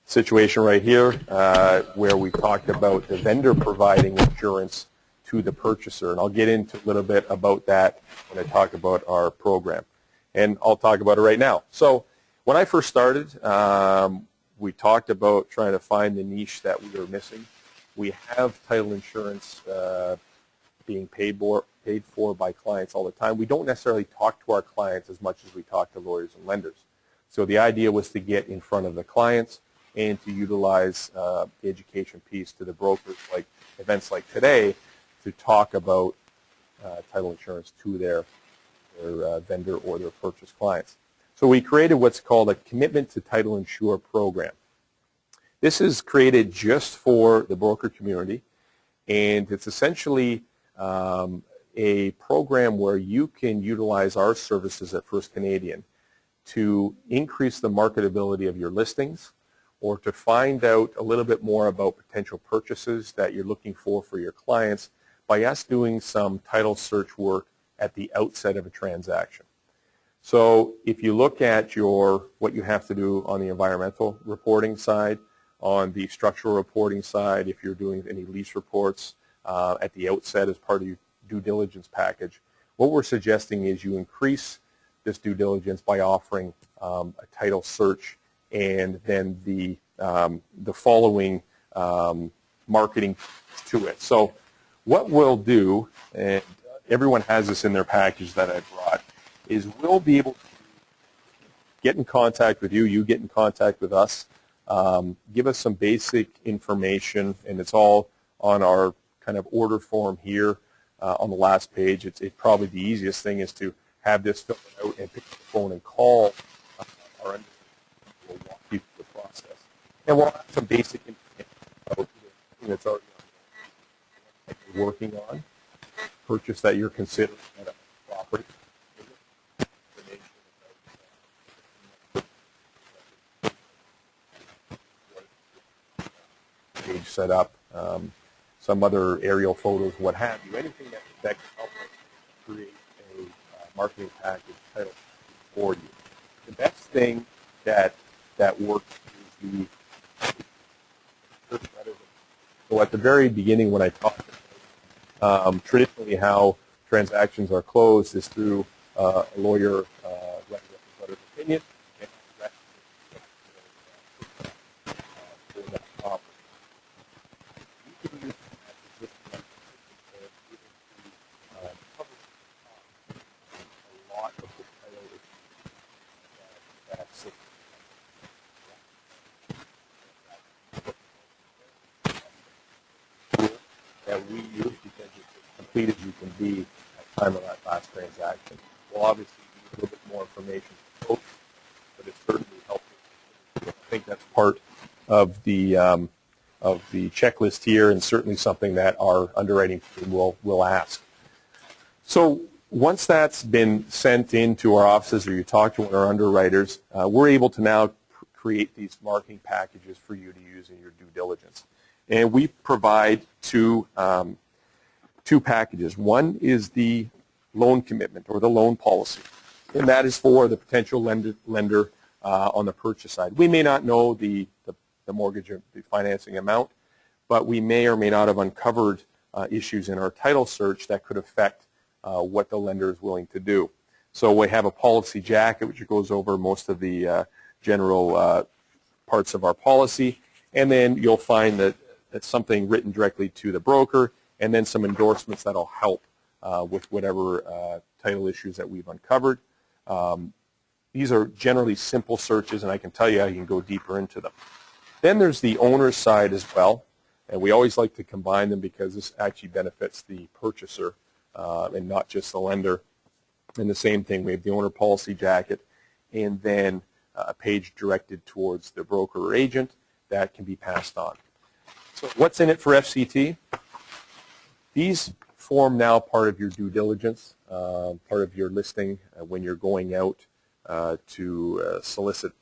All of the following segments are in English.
situation right here where we talked about the vendor providing insurance to the purchaser. And I'll get into a little bit about that when I talk about our program. And I'll talk about it right now. So when I first started, we talked about trying to find the niche that we were missing. We have title insurance being paid for by clients all the time. We don't necessarily talk to our clients as much as we talk to lawyers and lenders. So the idea was to get in front of the clients and to utilize the education piece to the brokers, like events like today, to talk about title insurance to their vendor or their purchase clients. So we created what's called a Commitment to Title Insure program. This is created just for the broker community, and it's essentially a program where you can utilize our services at First Canadian to increase the marketability of your listings, or to find out a little bit more about potential purchases that you're looking for your clients by us doing some title search work at the outset of a transaction. So if you look at what you have to do on the environmental reporting side, on the structural reporting side, if you're doing any lease reports at the outset as part of your due diligence package, what we're suggesting is you increase this due diligence by offering a title search and then the following marketing to it. So what we'll do, and everyone has this in their package that I brought, is we'll be able to get in contact with you, you get in contact with us, give us some basic information, and it's all on our kind of order form here on the last page. It's probably the easiest thing is to have this filled out and pick up the phone and call our underwriter. We'll walk you through the process. And we'll have some basic information about the that's already on that you're working on, purchase that you're considering at a property. Page set up, some other aerial photos, what have you, anything that can help us create a marketing package title for you. The best thing that works is the so at the very beginning when I talked about traditionally how transactions are closed is through a lawyer letter of opinion and for that property. You can use a lot of the title that we use because it's as complete as you can be at the time of that last transaction. We'll obviously need a little bit more information, but it certainly helps. I think that's part of the checklist here, and certainly something that our underwriting team will ask. So once that's been sent into our offices or you talk to one of our underwriters, we're able to now create these marketing packages for you to use in your due diligence. And we provide two packages. One is the loan commitment or the loan policy, and that is for the potential lender on the purchase side. We may not know the mortgage or the financing amount, but we may or may not have uncovered issues in our title search that could affect what the lender is willing to do. So we have a policy jacket which goes over most of the general parts of our policy, and then you'll find that it's something written directly to the broker, and then some endorsements that'll help with whatever title issues that we've uncovered. These are generally simple searches, and I can tell you how you can go deeper into them. Then there's the owner's side as well, and we always like to combine them because this actually benefits the purchaser and not just the lender. And the same thing, we have the owner policy jacket, and then a page directed towards the broker or agent that can be passed on. So what's in it for FCT? These form now part of your due diligence, part of your listing when you're going out to solicit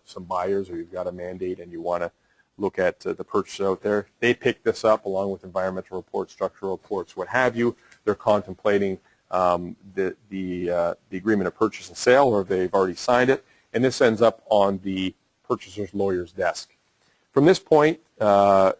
some buyers, or you've got a mandate and you want to look at the purchase out there. They pick this up along with environmental reports, structural reports, what have you. They're contemplating the agreement of purchase and sale, or they've already signed it, and this ends up on the purchaser's lawyer's desk. From this point, the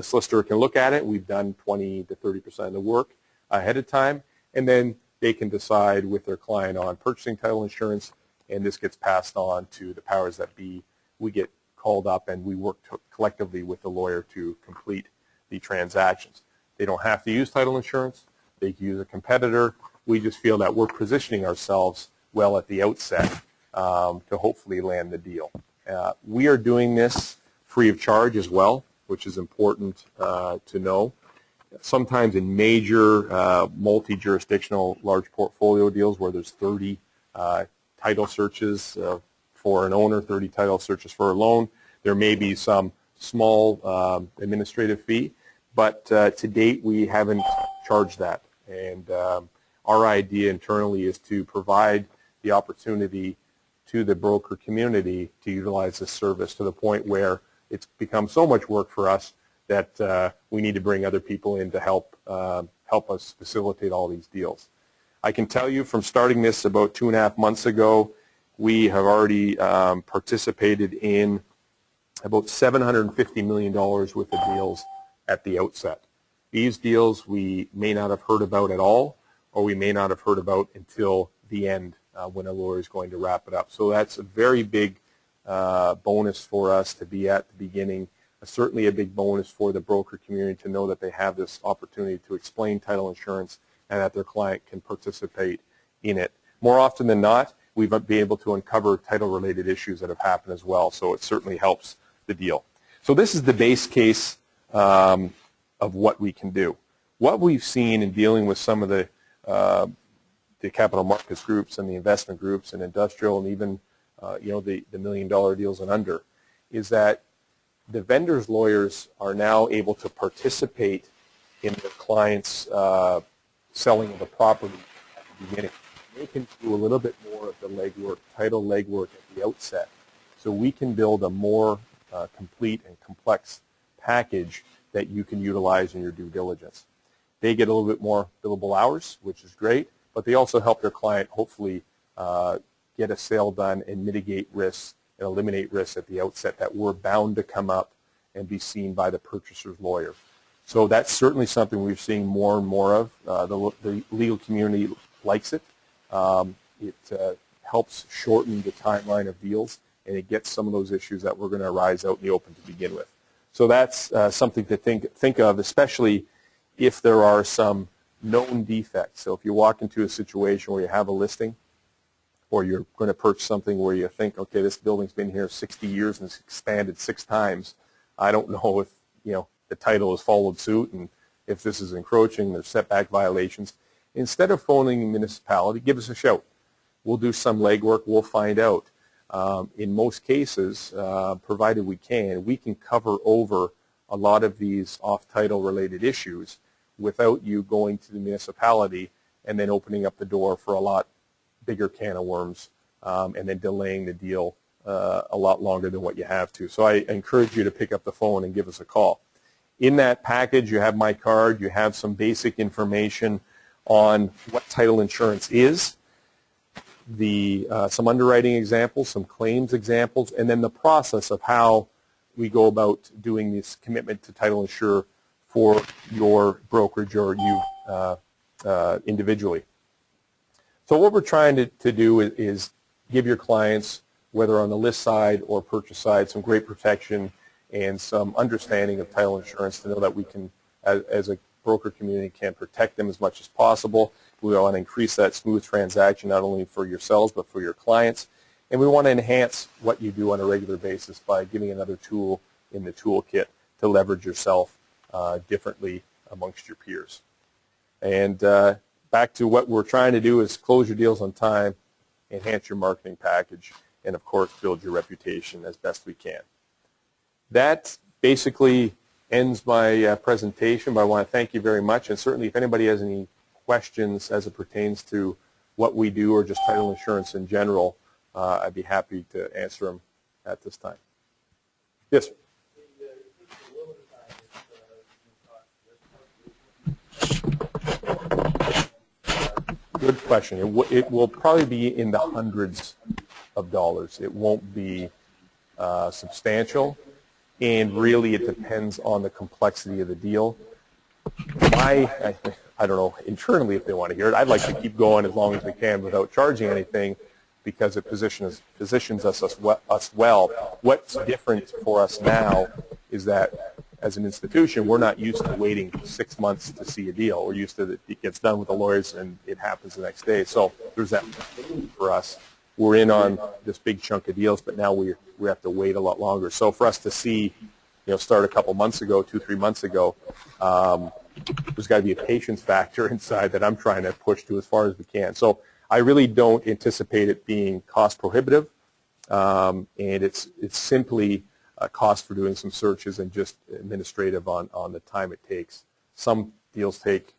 solicitor can look at it. We've done 20 to 30% of the work ahead of time, and then they can decide with their client on purchasing title insurance, and this gets passed on to the powers that be. We get called up, and we work collectively with the lawyer to complete the transactions. They don't have to use title insurance. They can use a competitor. We just feel that we're positioning ourselves well at the outset to hopefully land the deal. We are doing this free of charge as well, which is important to know. Sometimes in major multi-jurisdictional large portfolio deals where there's 30 title searches for an owner, 30 title searches for a loan, there may be some small administrative fee, but to date we haven't charged that. And our idea internally is to provide the opportunity to the broker community to utilize this service to the point where it's become so much work for us that we need to bring other people in to help us facilitate all these deals. I can tell you from starting this about 2.5 months ago, we have already participated in about $750 million worth of deals at the outset. These deals we may not have heard about at all, or we may not have heard about until the end when a lawyer is going to wrap it up. So that's a very big bonus for us to be at the beginning. Certainly a big bonus for the broker community to know that they have this opportunity to explain title insurance and that their client can participate in it. More often than not, we've been able to uncover title-related issues that have happened as well, so it certainly helps the deal. So this is the base case of what we can do. What we've seen in dealing with some of the capital markets groups and the investment groups and industrial and even the $1 million deals and under is that the vendors' lawyers are now able to participate in their clients' selling of the property at the beginning. They can do a little bit more of the legwork, title legwork at the outset. So we can build a more complete and complex package that you can utilize in your due diligence. They get a little bit more billable hours, which is great, but they also help their client hopefully get a sale done and mitigate risks and eliminate risks at the outset that were bound to come up and be seen by the purchaser's lawyer. So that's certainly something we're seeing more and more of. The legal community likes it. It helps shorten the timeline of deals, and it gets some of those issues that were going to arise out in the open to begin with. So that's something to think of, especially if there are some known defects. So if you walk into a situation where you have a listing or you're going to purchase something where you think, okay, this building's been here 60 years and it's expanded 6 times. I don't know if the title has followed suit and if this is encroaching, there's setback violations. Instead of phoning the municipality, give us a shout. We'll do some legwork. We'll find out. In most cases, provided we can cover over a lot of these off-title related issues without you going to the municipality and then opening up the door for a lot bigger can of worms and then delaying the deal a lot longer than what you have to. So I encourage you to pick up the phone and give us a call. In that package, you have my card. You have some basic information on what title insurance is, some underwriting examples, some claims examples, and then the process of how we go about doing this commitment to title insure for your brokerage or you individually. So what we're trying to do is give your clients, whether on the list side or purchase side, some great protection and some understanding of title insurance to know that we can, as a broker community, can protect them as much as possible. We want to increase that smooth transaction not only for yourselves but for your clients. And we want to enhance what you do on a regular basis by giving another tool in the toolkit to leverage yourself differently amongst your peers. And back to what we're trying to do is close your deals on time, enhance your marketing package, and of course build your reputation as best we can. That basically ends my presentation, but I want to thank you very much. And certainly if anybody has any questions as it pertains to what we do or just title insurance in general, I'd be happy to answer them at this time. Yes, sir. Good question. It will probably be in the hundreds of dollars. It won't be substantial. and really it depends on the complexity of the deal. I don't know internally if they want to hear it. I'd like to keep going as long as we can without charging anything, because it positions us well. What's different for us now is that as an institution, we're not used to waiting 6 months to see a deal. We're used to that it gets done with the lawyers and it happens the next day. So there's that for us. We're in on this big chunk of deals, but now we have to wait a lot longer. So for us to see, start a couple months ago, 2-3 months ago, there's got to be a patience factor inside that I'm trying to push to as far as we can. So I really don't anticipate it being cost prohibitive, and it's simply a cost for doing some searches and just administrative on the time it takes. Some deals take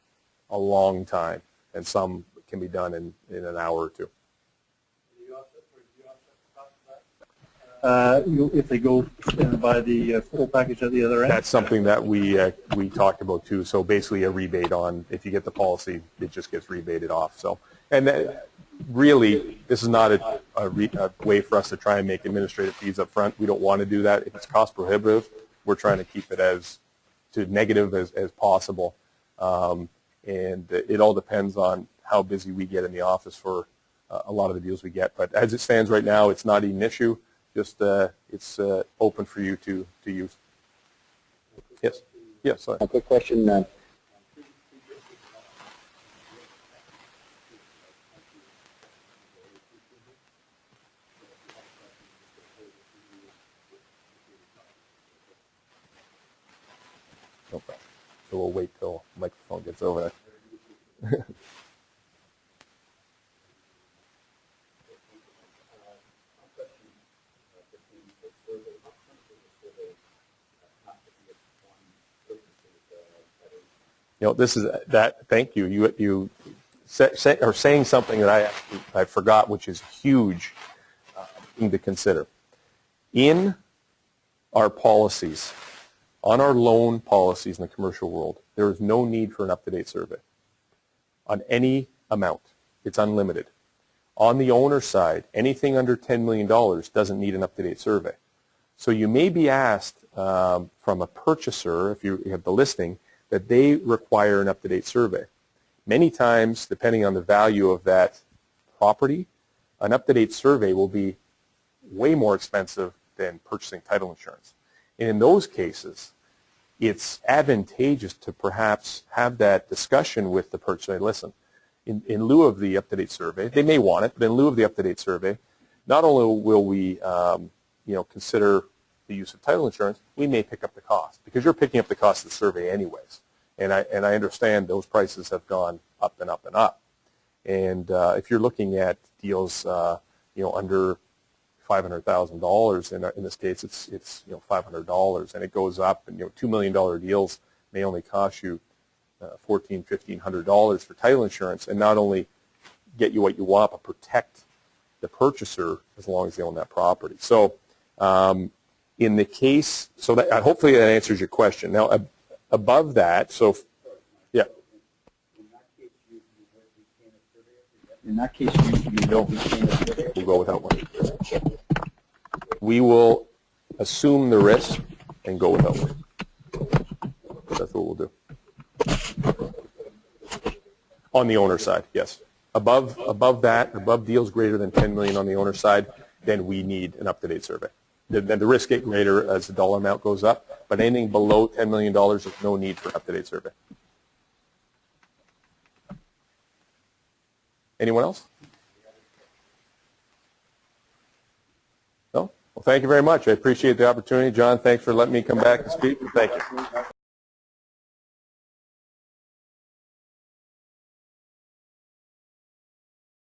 a long time, and some can be done in an hour or two. If they go and buy the full package at the other end? That's something that we talked about too. So basically a rebate on, if you get the policy, it just gets rebated off. So, and really, this is not a way for us to try and make administrative fees up front. We don't want to do that. If it's cost prohibitive, we're trying to keep it as negative as possible. And it all depends on how busy we get in the office for a lot of the deals we get. But as it stands right now, it's not an issue. Just it's open for you to use. Yes. Yes. Sorry. A quick question. No problem. So we'll wait till the microphone gets over there. This is that. Thank you. You are saying something that I forgot, which is huge thing to consider. In our policies, on our loan policies in the commercial world, there is no need for an up-to-date survey on any amount. It's unlimited. On the owner side, anything under $10 million doesn't need an up-to-date survey. So you may be asked from a purchaser, if you have the listing, that they require an up-to-date survey. Many times, depending on the value of that property, an up-to-date survey will be way more expensive than purchasing title insurance. And in those cases, it's advantageous to perhaps have that discussion with the purchaser. Listen, in lieu of the up-to-date survey, they may want it, but in lieu of the up-to-date survey, not only will we consider the use of title insurance, we may pick up the cost, because you're picking up the cost of the survey anyways. And I understand those prices have gone up and up and up. And if you're looking at deals, under $500,000 in this case, it's $500, and it goes up. And $2 million deals may only cost you $1,400, $1,500 for title insurance, and not only get you what you want, but protect the purchaser as long as they own that property. So in the case, so that hopefully that answers your question. Now, above that, so yeah. In that case, you don't retain a survey. We'll go without one. We will assume the risk and go without one. That's what we'll do. On the owner side, yes. Above that, above deals greater than $10 million on the owner side, then we need an up-to-date survey. Then the risk get greater as the dollar amount goes up, but anything below $10 million, there's no need for an up-to-date survey. Anyone else? No? Well, thank you very much. I appreciate the opportunity. John, thanks for letting me come back and speak. Thank you.